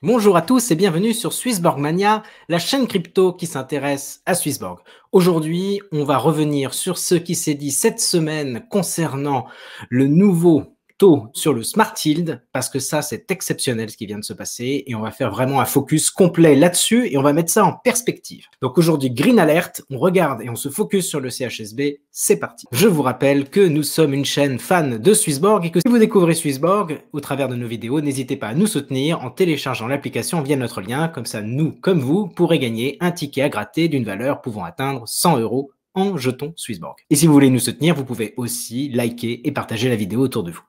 Bonjour à tous et bienvenue sur Swissborg Mania, la chaîne crypto qui s'intéresse à Swissborg. Aujourd'hui, on va revenir sur ce qui s'est dit cette semaine concernant le nouveau taux sur le Smart Yield, parce que ça, c'est exceptionnel ce qui vient de se passer et on va faire vraiment un focus complet là-dessus et on va mettre ça en perspective. Donc aujourd'hui, Green Alert, on regarde et on se focus sur le CHSB, c'est parti. Je vous rappelle que nous sommes une chaîne fan de Swissborg et que si vous découvrez Swissborg au travers de nos vidéos, n'hésitez pas à nous soutenir en téléchargeant l'application via notre lien, comme ça nous, comme vous, pourrez gagner un ticket à gratter d'une valeur pouvant atteindre 100 € en jetons Swissborg. Et si vous voulez nous soutenir, vous pouvez aussi liker et partager la vidéo autour de vous.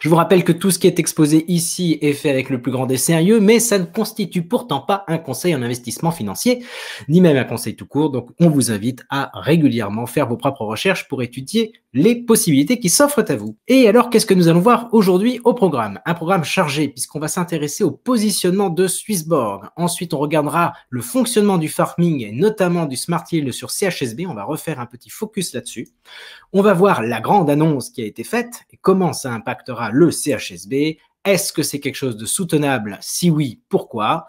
Je vous rappelle que tout ce qui est exposé ici est fait avec le plus grand des sérieux, mais ça ne constitue pourtant pas un conseil en investissement financier, ni même un conseil tout court. Donc, on vous invite à régulièrement faire vos propres recherches pour étudier les possibilités qui s'offrent à vous. Et alors, qu'est-ce que nous allons voir aujourd'hui au programme? Un programme chargé, puisqu'on va s'intéresser au positionnement de Swissborg. Ensuite, on regardera le fonctionnement du farming, et notamment du Smart Yield sur CHSB. On va refaire un petit focus là-dessus. On va voir la grande annonce qui a été faite et comment ça impactera le CHSB. Est-ce que c'est quelque chose de soutenable? Si oui, pourquoi?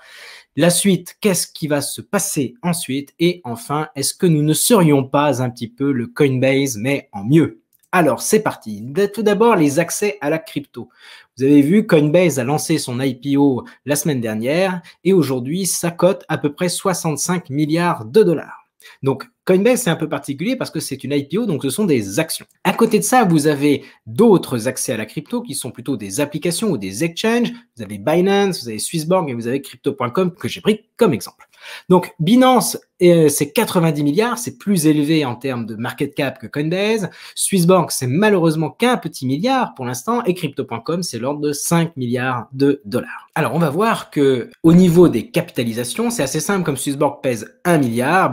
La suite, qu'est-ce qui va se passer ensuite? Et enfin, est-ce que nous ne serions pas un petit peu le Coinbase, mais en mieux? Alors, c'est parti. Tout d'abord, les accès à la crypto. Vous avez vu, Coinbase a lancé son IPO la semaine dernière et aujourd'hui, ça cote à peu près 65 milliards de dollars. Donc, Coinbase, c'est un peu particulier parce que c'est une IPO, donc ce sont des actions. À côté de ça, vous avez d'autres accès à la crypto qui sont plutôt des applications ou des exchanges. Vous avez Binance, vous avez Swissborg et vous avez Crypto.com que j'ai pris comme exemple. Donc, Binance, c'est 90 milliards, c'est plus élevé en termes de market cap que Coinbase. Swissborg, c'est malheureusement qu'un petit milliard pour l'instant et Crypto.com, c'est l'ordre de 5 milliards de dollars. Alors, on va voir que au niveau des capitalisations, c'est assez simple. Comme Swissborg pèse 1 milliard,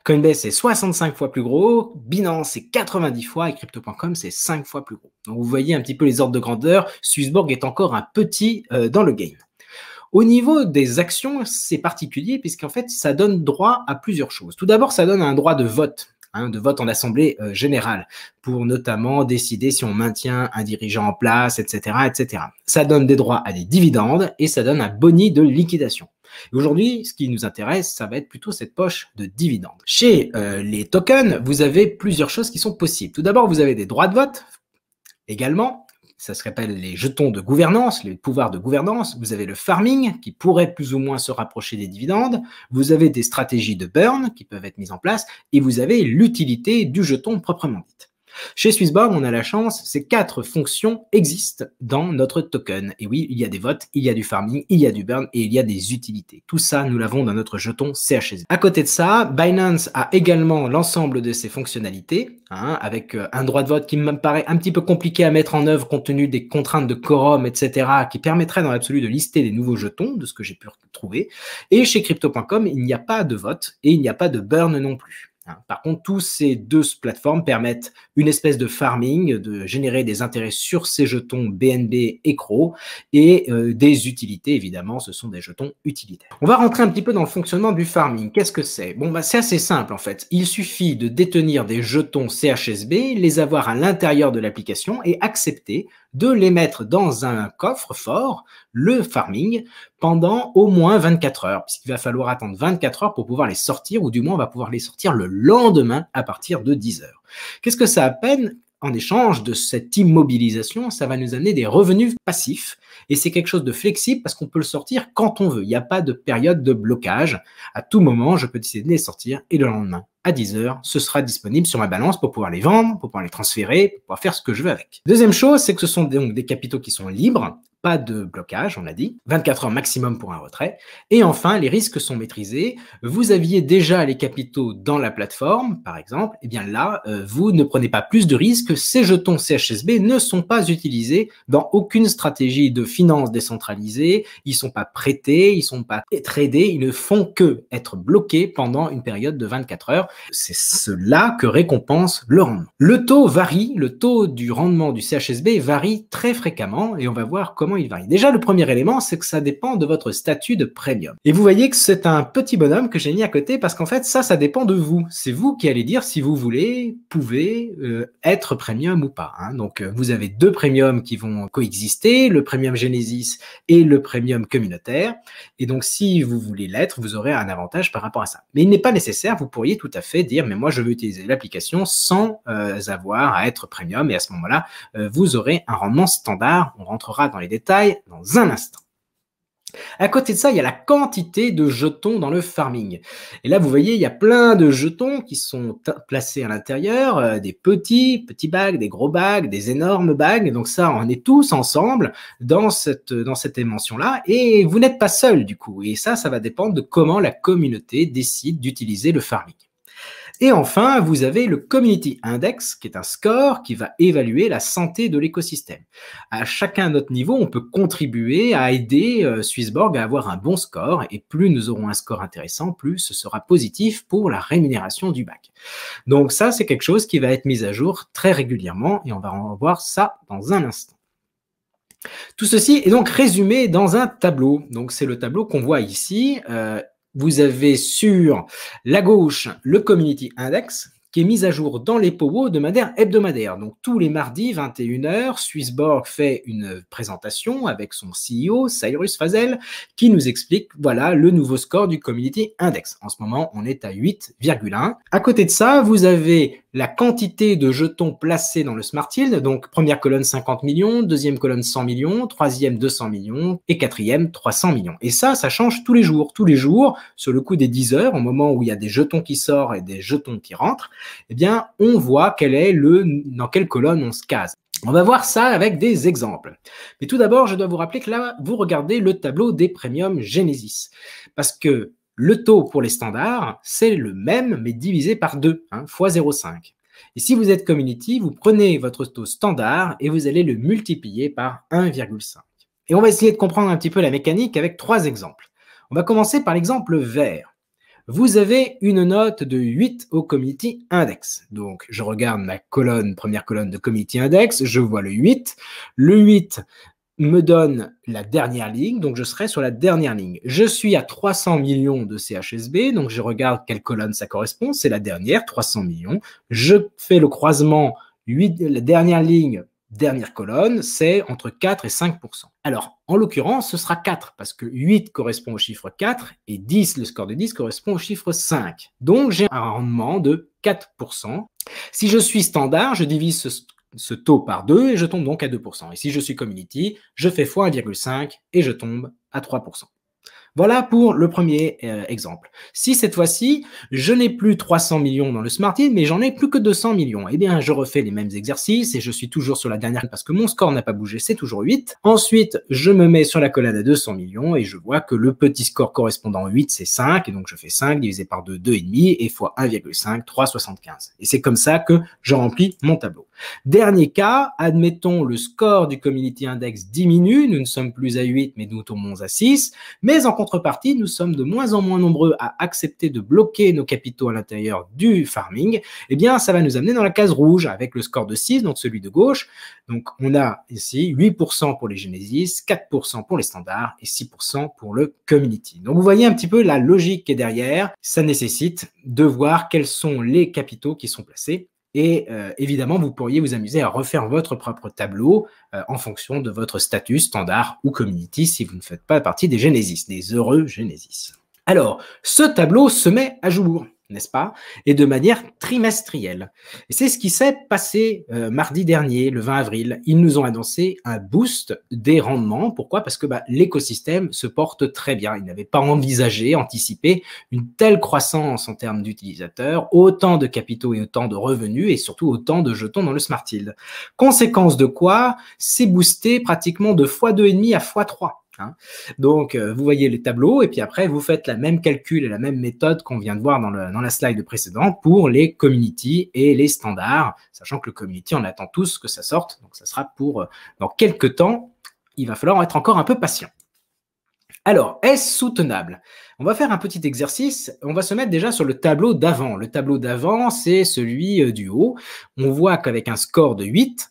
Coinbase, c'est 65 fois plus gros, Binance, c'est 90 fois et Crypto.com, c'est 5 fois plus gros. Donc, vous voyez un petit peu les ordres de grandeur. Swissborg est encore un petit dans le game. Au niveau des actions, c'est particulier puisqu'en fait, ça donne droit à plusieurs choses. Tout d'abord, ça donne un droit de vote en assemblée générale, pour notamment décider si on maintient un dirigeant en place, etc., etc. Ça donne des droits à des dividendes et ça donne un boni de liquidation. Aujourd'hui, ce qui nous intéresse, ça va être plutôt cette poche de dividendes. Chez les tokens, vous avez plusieurs choses qui sont possibles. Tout d'abord, vous avez des droits de vote également. Ça se rappelle les jetons de gouvernance, les pouvoirs de gouvernance. Vous avez le farming qui pourrait plus ou moins se rapprocher des dividendes. Vous avez des stratégies de burn qui peuvent être mises en place et vous avez l'utilité du jeton proprement dite. Chez Swissborg, on a la chance, ces 4 fonctions existent dans notre token. Et oui, il y a des votes, il y a du farming, il y a du burn et il y a des utilités. Tout ça, nous l'avons dans notre jeton CHSB. À côté de ça, Binance a également l'ensemble de ces fonctionnalités, avec un droit de vote qui me paraît un petit peu compliqué à mettre en œuvre compte tenu des contraintes de quorum, etc., qui permettraient dans l'absolu de lister des nouveaux jetons, de ce que j'ai pu trouver. Et chez Crypto.com, il n'y a pas de vote et il n'y a pas de burn non plus. Par contre, tous ces deux plateformes permettent une espèce de farming, de générer des intérêts sur ces jetons BNB et CRO et des utilités, évidemment, ce sont des jetons utilitaires. On va rentrer un petit peu dans le fonctionnement du farming. Qu'est-ce que c'est? Bon, c'est assez simple en fait. Il suffit de détenir des jetons CHSB, les avoir à l'intérieur de l'application et accepter de les mettre dans un coffre-fort, le farming, pendant au moins 24 heures, puisqu'il va falloir attendre 24 heures pour pouvoir les sortir, ou du moins on va pouvoir les sortir le lendemain à partir de 10 heures. Qu'est-ce que ça appelle en échange de cette immobilisation? Ça va nous amener des revenus passifs et c'est quelque chose de flexible parce qu'on peut le sortir quand on veut. Il n'y a pas de période de blocage. À tout moment, je peux décider de les sortir et le lendemain, à 10 heures, ce sera disponible sur ma balance pour pouvoir les vendre, pour pouvoir les transférer, pour pouvoir faire ce que je veux avec. Deuxième chose, c'est que ce sont donc des capitaux qui sont libres, pas de blocage, on l'a dit, 24 heures maximum pour un retrait. Et enfin, les risques sont maîtrisés. Vous aviez déjà les capitaux dans la plateforme, par exemple, et bien là, vous ne prenez pas plus de risques. Ces jetons CHSB ne sont pas utilisés dans aucune stratégie de finance décentralisée. Ils ne sont pas prêtés, ils ne sont pas tradés, ils ne font que être bloqués pendant une période de 24 heures. C'est cela que récompense le rendement. Le taux varie, le taux du rendement du CHSB varie très fréquemment et on va voir comment comment il varie? Déjà, le premier élément, c'est que ça dépend de votre statut de premium. Et vous voyez que c'est un petit bonhomme que j'ai mis à côté parce qu'en fait, ça dépend de vous. C'est vous qui allez dire si vous voulez, pouvez être premium ou pas. Hein. Donc, vous avez deux premiums qui vont coexister, le premium Genesis et le premium communautaire. Et donc, si vous voulez l'être, vous aurez un avantage par rapport à ça. Mais il n'est pas nécessaire, vous pourriez tout à fait dire, mais moi, je veux utiliser l'application sans avoir à être premium. Et à ce moment-là, vous aurez un rendement standard. On rentrera dans les détails dans un instant. À côté de ça, il y a la quantité de jetons dans le farming. Et là, vous voyez, il y a plein de jetons qui sont placés à l'intérieur, des petits bags, des gros bags, des énormes bags. Donc ça, on est tous ensemble dans cette dimension-là. Et vous n'êtes pas seul, du coup. Et ça va dépendre de comment la communauté décide d'utiliser le farming. Et enfin, vous avez le Community Index, qui est un score qui va évaluer la santé de l'écosystème. À chacun de notre niveau, on peut contribuer à aider Swissborg à avoir un bon score, et plus nous aurons un score intéressant, plus ce sera positif pour la rémunération du bac. Donc ça, c'est quelque chose qui va être mis à jour très régulièrement, et on va en voir ça dans un instant. Tout ceci est donc résumé dans un tableau. Donc c'est le tableau qu'on voit ici. Vous avez sur la gauche le Community Index qui est mis à jour dans les POWO de manière hebdomadaire. Donc tous les mardis, 21h, Swissborg fait une présentation avec son CEO, Cyrus Fazel, qui nous explique, voilà, le nouveau score du Community Index. En ce moment, on est à 8,1. À côté de ça, vous avez la quantité de jetons placés dans le Smart Yield. Donc première colonne 50 millions, deuxième colonne 100 millions, troisième 200 millions et quatrième 300 millions. Et ça change tous les jours. Tous les jours, sur le coup des 10 heures, au moment où il y a des jetons qui sortent et des jetons qui rentrent, eh bien, on voit dans quelle colonne on se case. On va voir ça avec des exemples. Mais tout d'abord, je dois vous rappeler que là, vous regardez le tableau des premiums Genesis. Parce que le taux pour les standards, c'est le même, mais divisé par 2, fois 0,5. Et si vous êtes community, vous prenez votre taux standard et vous allez le multiplier par 1,5. Et on va essayer de comprendre un petit peu la mécanique avec 3 exemples. On va commencer par l'exemple vert. Vous avez une note de 8 au Community Index. Donc, je regarde ma première colonne de Community Index, je vois le 8. Le 8 me donne la dernière ligne, donc je serai sur la dernière ligne. Je suis à 300 millions de CHSB, donc je regarde quelle colonne ça correspond, c'est la dernière, 300 millions. Je fais le croisement, la dernière ligne, dernière colonne, c'est entre 4 et 5%. Alors, en l'occurrence, ce sera 4, parce que 8 correspond au chiffre 4, et 10, le score de 10, correspond au chiffre 5. Donc, j'ai un rendement de 4%. Si je suis standard, je divise ce taux par 2 et je tombe donc à 2%. Et si je suis community, je fais fois 1,5 et je tombe à 3%. Voilà pour le premier exemple. Si cette fois-ci, je n'ai plus 300 millions dans le Smart Yield, mais j'en ai plus que 200 millions, eh bien, je refais les mêmes exercices et je suis toujours sur la dernière parce que mon score n'a pas bougé, c'est toujours 8. Ensuite, je me mets sur la colonne à 200 millions et je vois que le petit score correspondant à 8, c'est 5. Et donc, je fais 5 divisé par 2, 2,5 et fois 1,5, 3,75. Et c'est comme ça que je remplis mon tableau. Dernier cas, admettons le score du Community Index diminue, nous ne sommes plus à 8, mais nous tombons à 6, mais en contrepartie, nous sommes de moins en moins nombreux à accepter de bloquer nos capitaux à l'intérieur du farming, eh bien, ça va nous amener dans la case rouge avec le score de 6, donc celui de gauche. Donc, on a ici 8% pour les Genesis, 4% pour les standards et 6% pour le Community. Donc, vous voyez un petit peu la logique qui est derrière. Ça nécessite de voir quels sont les capitaux qui sont placés. Et évidemment, vous pourriez vous amuser à refaire votre propre tableau en fonction de votre statut standard ou community si vous ne faites pas partie des Genesis, des heureux Genesis. Alors, ce tableau se met à jour, n'est-ce pas? Et de manière trimestrielle. Et c'est ce qui s'est passé mardi dernier, le 20 avril. Ils nous ont annoncé un boost des rendements. Pourquoi? Parce que l'écosystème se porte très bien. Ils n'avaient pas anticipé une telle croissance en termes d'utilisateurs, autant de capitaux et autant de revenus et surtout autant de jetons dans le Smart Yield. Conséquence de quoi? C'est boosté pratiquement de x2,5 à x3. Donc, vous voyez les tableaux et puis après, vous faites la même calcul et la même méthode qu'on vient de voir dans la slide précédente pour les community et les standards, sachant que le community, on attend tous que ça sorte. Donc, ça sera pour dans quelques temps. Il va falloir être encore un peu patient. Alors, est-ce soutenable? On va faire un petit exercice. On va se mettre déjà sur le tableau d'avant. Le tableau d'avant, c'est celui du haut. On voit qu'avec un score de 8,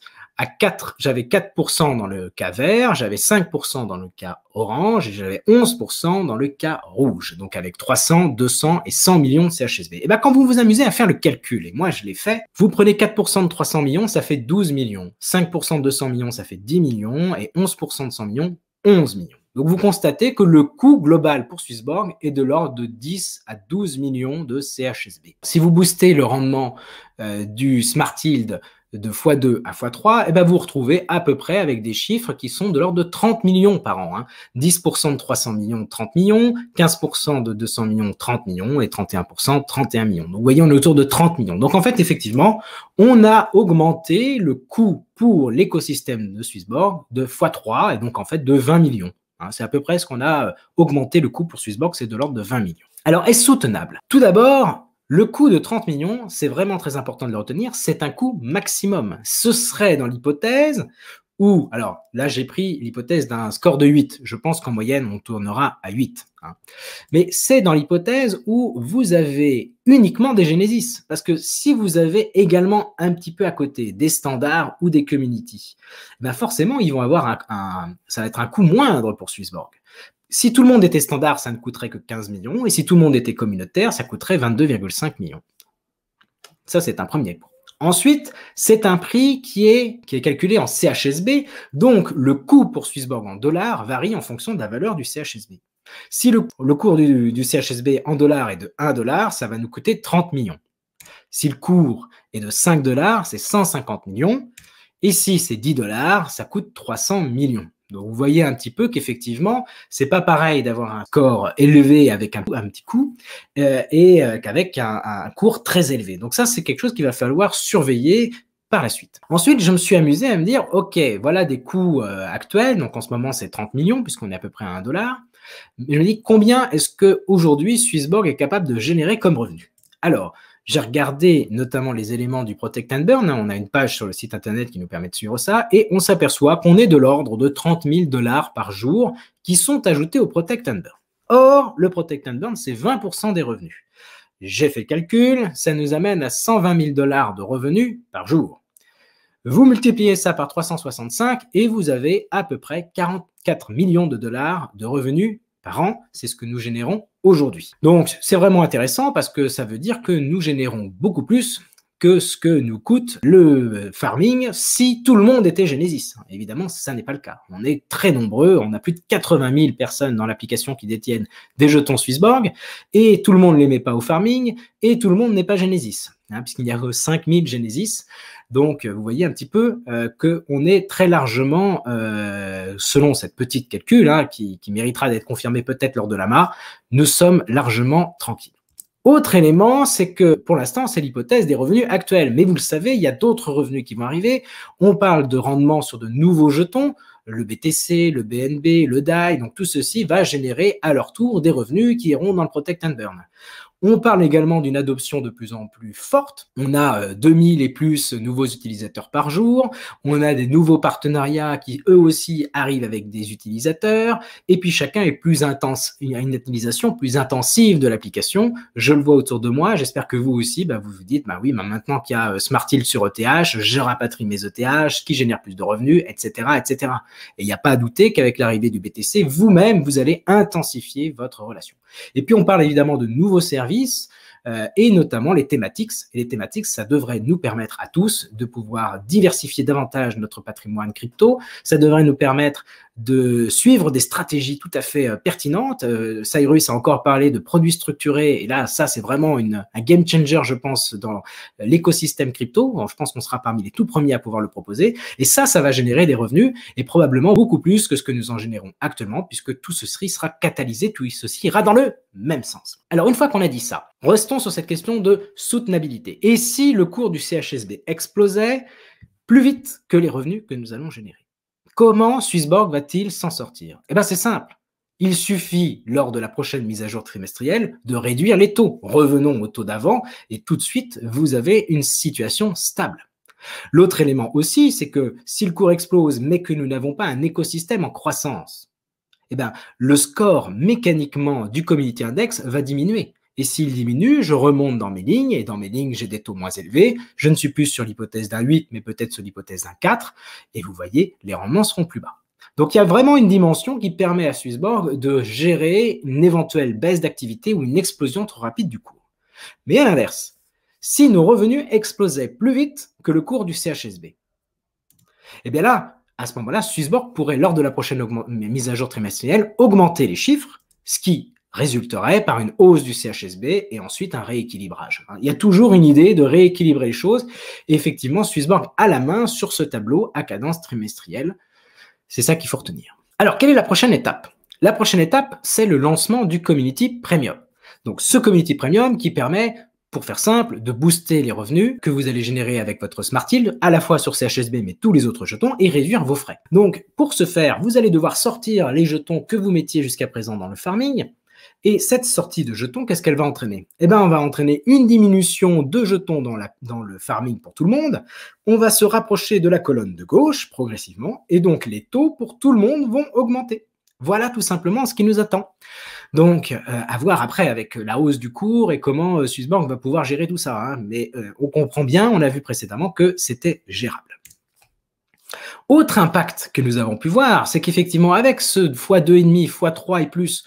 j'avais 4% dans le cas vert, j'avais 5% dans le cas orange et j'avais 11% dans le cas rouge. Donc avec 300, 200 et 100 millions de CHSB. Et bien quand vous vous amusez à faire le calcul, et moi je l'ai fait, vous prenez 4% de 300 millions, ça fait 12 millions. 5% de 200 millions, ça fait 10 millions. Et 11% de 100 millions, 11 millions. Donc vous constatez que le coût global pour Swissborg est de l'ordre de 10 à 12 millions de CHSB. Si vous boostez le rendement du Smart Yield de x2 à x3, et ben vous retrouvez à peu près avec des chiffres qui sont de l'ordre de 30 millions par an. Hein. 10% de 300 millions, 30 millions, 15% de 200 millions, 30 millions, et 31%, 31 millions. Donc vous voyez, on est autour de 30 millions. Donc en fait, effectivement, on a augmenté le coût pour l'écosystème de Swissborg de x3, et donc en fait de 20 millions. C'est à peu près ce qu'on a augmenté le coût pour Swissborg, c'est de l'ordre de 20 millions. Alors, est-ce soutenable? Tout d'abord, le coût de 30 millions, c'est vraiment très important de le retenir, c'est un coût maximum. Ce serait dans l'hypothèse où, alors là j'ai pris l'hypothèse d'un score de 8, je pense qu'en moyenne on tournera à 8. Hein. Mais c'est dans l'hypothèse où vous avez uniquement des Genesis, parce que si vous avez également un petit peu à côté des standards ou des community, ben forcément ils vont avoir ça va être un coût moindre pour Swissborg. Si tout le monde était standard, ça ne coûterait que 15 millions, et si tout le monde était communautaire, ça coûterait 22,5 millions. Ça, c'est un premier point. Ensuite, c'est un prix qui est calculé en CHSB, donc le coût pour Swissborg en dollars varie en fonction de la valeur du CHSB. Si le cours du CHSB en dollars est de 1 dollar, ça va nous coûter 30 millions. Si le cours est de 5 dollars, c'est 150 millions. Et si c'est 10 dollars, ça coûte 300 millions. Donc, vous voyez un petit peu qu'effectivement, c'est pas pareil d'avoir un score élevé avec un petit coût et qu'avec un cours très élevé. Donc ça, c'est quelque chose qu'il va falloir surveiller par la suite. Ensuite, je me suis amusé à me dire, OK, voilà des coûts actuels. Donc, en ce moment, c'est 30 millions puisqu'on est à peu près à 1 dollar. Mais je me dis, combien est-ce qu'aujourd'hui Swissborg est capable de générer comme revenu? Alors, j'ai regardé notamment les éléments du Protect and Burn. On a une page sur le site internet qui nous permet de suivre ça. Et on s'aperçoit qu'on est de l'ordre de 30 000 $ par jour qui sont ajoutés au Protect and Burn. Or, le Protect and Burn, c'est 20% des revenus. J'ai fait le calcul, ça nous amène à 120 000 $ de revenus par jour. Vous multipliez ça par 365 et vous avez à peu près 44 millions de dollars de revenus par an. C'est ce que nous générons aujourd'hui. Donc, c'est vraiment intéressant parce que ça veut dire que nous générons beaucoup plus que ce que nous coûte le farming si tout le monde était Genesis. Évidemment, ça n'est pas le cas. On est très nombreux, on a plus de 80 000 personnes dans l'application qui détiennent des jetons Swissborg et tout le monde ne les met pas au farming et tout le monde n'est pas Genesis, puisqu'il n'y a que 5 000 Genesis. Donc, vous voyez un petit peu qu'on est très largement, selon cette petite calcul, qui méritera d'être confirmée peut-être lors de l'AMA, nous sommes largement tranquilles. Autre élément, c'est que pour l'instant, c'est l'hypothèse des revenus actuels. Mais vous le savez, il y a d'autres revenus qui vont arriver. On parle de rendement sur de nouveaux jetons, le BTC, le BNB, le DAI. Donc, tout ceci va générer à leur tour des revenus qui iront dans le Protect and Burn. On parle également d'une adoption de plus en plus forte. On a 2000 et plus nouveaux utilisateurs par jour. On a des nouveaux partenariats qui, eux aussi, arrivent avec des utilisateurs. Et puis, chacun est plus intense. Il y a une utilisation plus intensive de l'application. Je le vois autour de moi. J'espère que vous aussi, vous vous dites, oui, maintenant qu'il y a Smart Yield sur ETH, je rapatrie mes ETH, qui génèrent plus de revenus, etc., etc. Et il n'y a pas à douter qu'avec l'arrivée du BTC, vous-même, vous allez intensifier votre relation. Et puis, on parle évidemment de nouveaux services et notamment les thématiques. Et les thématiques, ça devrait nous permettre à tous de pouvoir diversifier davantage notre patrimoine crypto. Ça devrait nous permettre de suivre des stratégies tout à fait pertinentes. Cyrus a encore parlé de produits structurés. Et là, ça, c'est vraiment un game changer, je pense, dans l'écosystème crypto. Alors, je pense qu'on sera parmi les tout premiers à pouvoir le proposer. Et ça va générer des revenus et probablement beaucoup plus que ce que nous en générons actuellement, puisque tout ceci sera catalysé, tout ceci ira dans le même sens. Alors, une fois qu'on a dit ça, restons sur cette question de soutenabilité. Et si le cours du CHSB explosait plus vite que les revenus que nous allons générer? Comment Swissborg va-t-il s'en sortir? Eh bien, c'est simple. Il suffit, lors de la prochaine mise à jour trimestrielle, de réduire les taux. Revenons au taux d'avant et tout de suite, vous avez une situation stable. L'autre élément aussi, c'est que si le cours explose, mais que nous n'avons pas un écosystème en croissance, eh bien, le score mécaniquement du Community Index va diminuer. Et s'il diminue, je remonte dans mes lignes, et dans mes lignes, j'ai des taux moins élevés. Je ne suis plus sur l'hypothèse d'un 8, mais peut-être sur l'hypothèse d'un 4. Et vous voyez, les rendements seront plus bas. Donc, il y a vraiment une dimension qui permet à Swissborg de gérer une éventuelle baisse d'activité ou une explosion trop rapide du cours. Mais à l'inverse, si nos revenus explosaient plus vite que le cours du CHSB, et bien là, à ce moment-là, Swissborg pourrait, lors de la prochaine mise à jour trimestrielle, augmenter les chiffres, ce qui résulterait par une hausse du CHSB et ensuite un rééquilibrage. Il y a toujours une idée de rééquilibrer les choses. Et effectivement, Swissborg a la main sur ce tableau à cadence trimestrielle. C'est ça qu'il faut retenir. Alors, quelle est la prochaine étape? La prochaine étape, c'est le lancement du Community Premium. Donc, ce Community Premium qui permet, pour faire simple, de booster les revenus que vous allez générer avec votre Smart Yield, à la fois sur CHSB, mais tous les autres jetons, et réduire vos frais. Donc, pour ce faire, vous allez devoir sortir les jetons que vous mettiez jusqu'à présent dans le farming. Et cette sortie de jetons, qu'est-ce qu'elle va entraîner? Eh bien, on va entraîner une diminution de jetons dans le farming pour tout le monde. On va se rapprocher de la colonne de gauche progressivement, et donc les taux pour tout le monde vont augmenter. Voilà tout simplement ce qui nous attend. Donc, à voir après avec la hausse du cours et comment Swissborg va pouvoir gérer tout ça. Hein. Mais on comprend bien, on a vu précédemment que c'était gérable. Autre impact que nous avons pu voir, c'est qu'effectivement, avec ce x2,5, x3 et plus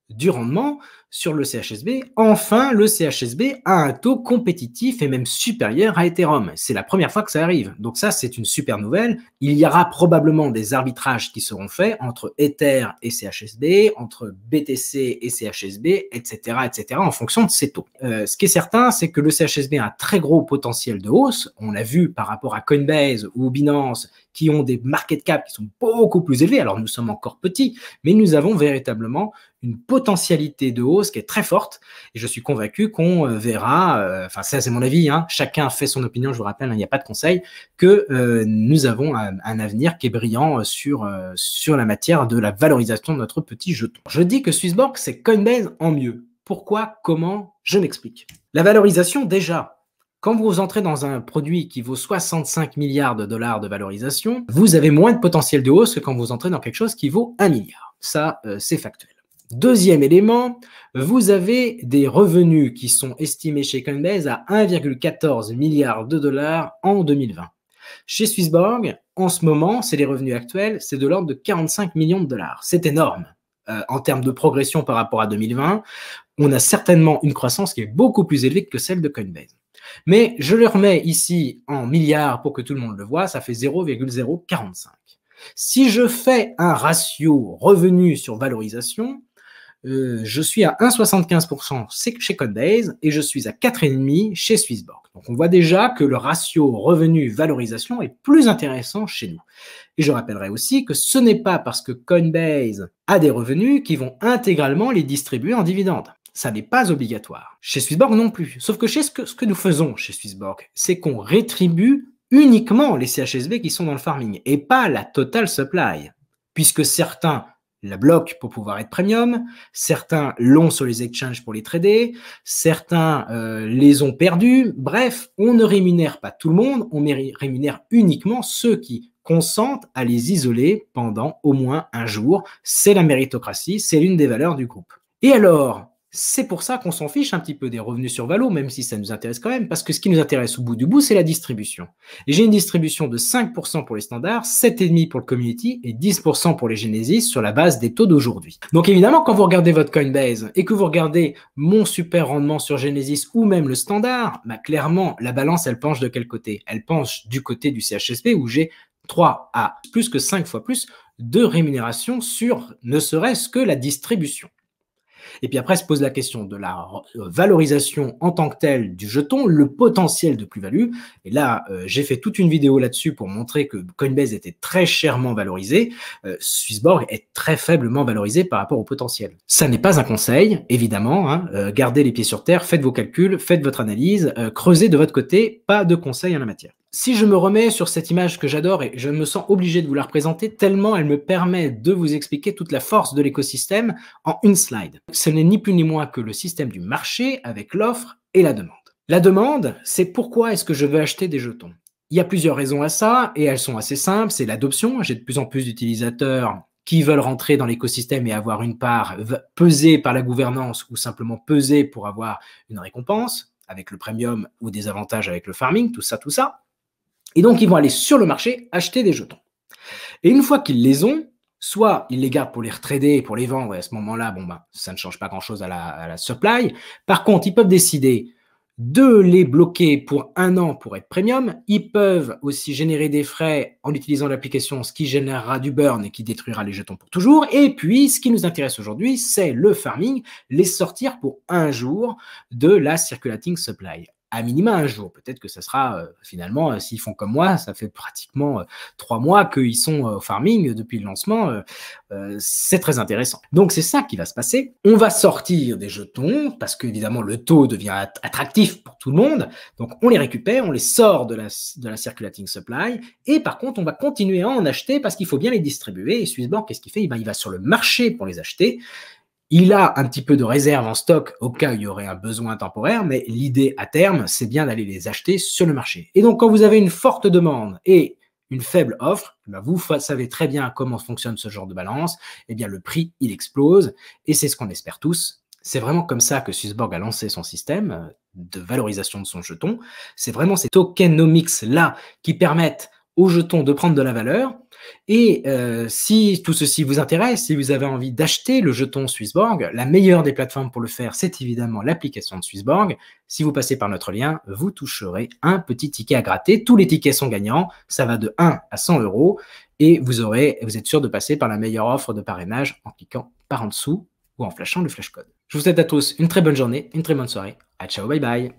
du rendement sur le CHSB, enfin le CHSB a un taux compétitif et même supérieur à Ethereum. C'est la première fois que ça arrive. Donc ça, c'est une super nouvelle. Il y aura probablement des arbitrages qui seront faits entre Ether et CHSB, entre BTC et CHSB, etc., etc., en fonction de ces taux. Ce qui est certain, c'est que le CHSB a un très gros potentiel de hausse. On l'a vu par rapport à Coinbase ou Binance, qui ont des market cap qui sont beaucoup plus élevés. Alors, nous sommes encore petits, mais nous avons véritablement une potentialité de hausse qui est très forte. Et je suis convaincu qu'on verra, enfin ça c'est mon avis, hein, chacun fait son opinion, je vous rappelle, il n'y a pas de conseil, que nous avons un avenir qui est brillant sur la matière de la valorisation de notre petit jeton. Je dis que Swissborg, c'est Coinbase en mieux. Pourquoi? Comment? Je m'explique. La valorisation, déjà. Quand vous entrez dans un produit qui vaut 65 milliards de dollars de valorisation, vous avez moins de potentiel de hausse que quand vous entrez dans quelque chose qui vaut 1 milliard. Ça, c'est factuel. Deuxième élément, vous avez des revenus qui sont estimés chez Coinbase à 1,14 milliard de dollars en 2020. Chez Swissborg, en ce moment, c'est les revenus actuels, c'est de l'ordre de 45 millions de dollars. C'est énorme. En termes de progression par rapport à 2020, on a certainement une croissance qui est beaucoup plus élevée que celle de Coinbase. Mais je le remets ici en milliards pour que tout le monde le voit, ça fait 0,045. Si je fais un ratio revenu sur valorisation, je suis à 1,75% chez Coinbase et je suis à 4,5% chez Swissborg. Donc on voit déjà que le ratio revenu-valorisation est plus intéressant chez nous. Et je rappellerai aussi que ce n'est pas parce que Coinbase a des revenus qu'ils vont intégralement les distribuer en dividendes. Ça n'est pas obligatoire. Chez Swissborg non plus. Sauf que ce que nous faisons chez Swissborg, c'est qu'on rétribue uniquement les CHSB qui sont dans le farming et pas la total supply. Puisque certains la bloquent pour pouvoir être premium, certains l'ont sur les exchanges pour les trader, certains les ont perdus. Bref, on ne rémunère pas tout le monde, on rémunère uniquement ceux qui consentent à les isoler pendant au moins un jour. C'est la méritocratie, c'est l'une des valeurs du groupe. Et alors, c'est pour ça qu'on s'en fiche un petit peu des revenus sur valo, même si ça nous intéresse quand même, parce que ce qui nous intéresse au bout du bout, c'est la distribution. Et j'ai une distribution de 5% pour les standards, 7,5% pour le community et 10% pour les Genesis sur la base des taux d'aujourd'hui. Donc évidemment, quand vous regardez votre Coinbase et que vous regardez mon super rendement sur Genesis ou même le standard, bah clairement, la balance, elle penche de quel côté? Elle penche du côté du CHSP où j'ai 3 à plus que 5 fois plus de rémunération sur ne serait-ce que la distribution. Et puis après se pose la question de la valorisation en tant que telle du jeton, le potentiel de plus-value. Et là, j'ai fait toute une vidéo là-dessus pour montrer que Coinbase était très chèrement valorisé. Swissborg est très faiblement valorisé par rapport au potentiel. Ça n'est pas un conseil, évidemment. Hein, gardez les pieds sur terre, faites vos calculs, faites votre analyse, creusez de votre côté, pas de conseils en la matière. Si je me remets sur cette image que j'adore et je me sens obligé de vous la représenter tellement elle me permet de vous expliquer toute la force de l'écosystème en une slide. Ce n'est ni plus ni moins que le système du marché avec l'offre et la demande. La demande, c'est pourquoi est-ce que je veux acheter des jetons? Il y a plusieurs raisons à ça et elles sont assez simples. C'est l'adoption. J'ai de plus en plus d'utilisateurs qui veulent rentrer dans l'écosystème et avoir une part, peser par la gouvernance ou simplement peser pour avoir une récompense avec le premium ou des avantages avec le farming, tout ça, tout ça. Et donc, ils vont aller sur le marché acheter des jetons. Et une fois qu'ils les ont, soit ils les gardent pour les retrader, pour les vendre, et à ce moment-là, bon, ben, ça ne change pas grand-chose à la supply. Par contre, ils peuvent décider de les bloquer pour 1 an pour être premium. Ils peuvent aussi générer des frais en utilisant l'application, ce qui générera du burn et qui détruira les jetons pour toujours. Et puis, ce qui nous intéresse aujourd'hui, c'est le farming, les sortir pour 1 jour de la circulating supply. À minima 1 jour. Peut-être que ça sera finalement, s'ils font comme moi, ça fait pratiquement 3 mois qu'ils sont au farming depuis le lancement. C'est très intéressant. Donc, c'est ça qui va se passer. On va sortir des jetons parce qu'évidemment, le taux devient attractif pour tout le monde. Donc, on les récupère, on les sort de la circulating supply. Et par contre, on va continuer à en acheter parce qu'il faut bien les distribuer. Et Swissborg, qu'est-ce qu'il fait? Il va sur le marché pour les acheter. Il a un petit peu de réserve en stock au cas où il y aurait un besoin temporaire, mais l'idée à terme, c'est bien d'aller les acheter sur le marché. Et donc, quand vous avez une forte demande et une faible offre, vous savez très bien comment fonctionne ce genre de balance. Eh bien, le prix, il explose et c'est ce qu'on espère tous. C'est vraiment comme ça que Swissborg a lancé son système de valorisation de son jeton. C'est vraiment ces tokenomics-là qui permettent aux jetons de prendre de la valeur. Et si tout ceci vous intéresse, si vous avez envie d'acheter le jeton Swissborg, la meilleure des plateformes pour le faire, c'est évidemment l'application de Swissborg. Si vous passez par notre lien, vous toucherez un petit ticket à gratter. Tous les tickets sont gagnants. Ça va de 1 à 100 € et vous êtes sûr de passer par la meilleure offre de parrainage en cliquant par en dessous ou en flashant le flash code. Je vous souhaite à tous une très bonne journée, une très bonne soirée. À ciao, bye bye.